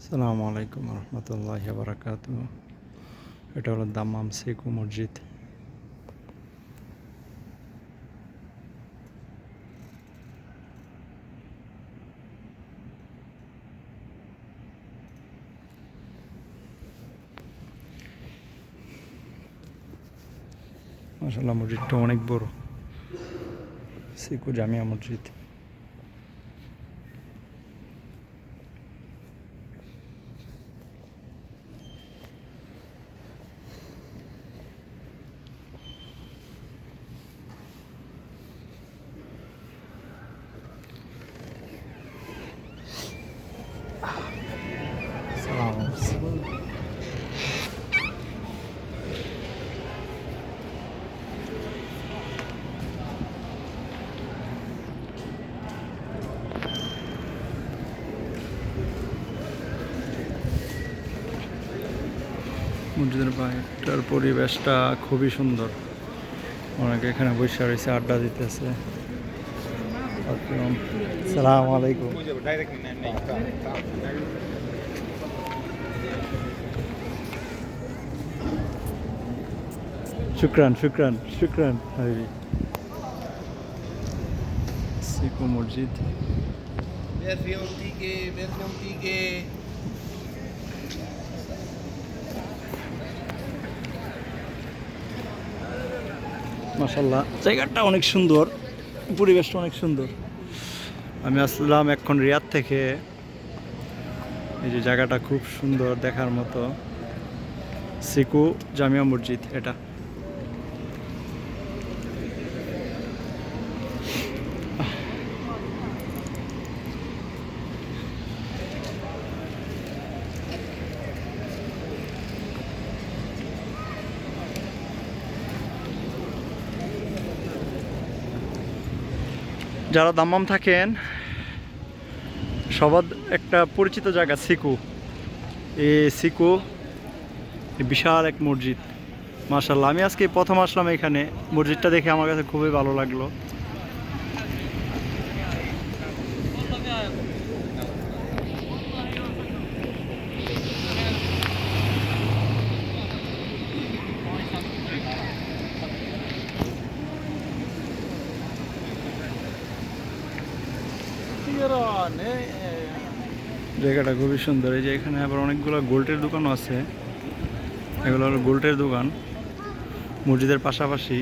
আসসালামু আলাইকুম রহমতুল্লাহি ওয়া বারাকাতুহু। এটা হলো দাম্মাম সিকু মসজিদ। মাশাআল্লাহ, মসজিদটা অনেক বড়। সিকু জামিয়া মসজিদ। আসসালামু আলাইকুম। মসজিদের বাইরেটার পরিবেশটা খুবই সুন্দর। অনেকে এখানে বসে রয়েছে, আড্ডা দিতেছে। আসসালামু আলাইকুম। শুক্রান শুক্রান শুক্রান হাবিবি। সিকু মসজিদ। মাশাআল্লাহ, জায়গাটা অনেক সুন্দর, পরিবেশটা অনেক সুন্দর। আমি আসলাম এখন রিয়াদ থেকে। এই যে জায়গাটা খুব সুন্দর, দেখার মতো। সিকু জামিয়া মসজিদ এটা। যারা দাম্মাম থাকেন সবার একটা পরিচিত জায়গা সিকু। এই সিকু বিশাল এক মসজিদ। মাশাআল্লাহ, আমি আজকে প্রথম আসলাম এখানে। মসজিদটা দেখে আমার কাছে খুবই ভালো লাগলো। জায়গাটা খুবই সুন্দর। এই যে এখানে আবার অনেকগুলো গোল্ডের দোকানও আছে। এগুলো হলো গোল্ডের দোকান মসজিদের পাশাপাশি।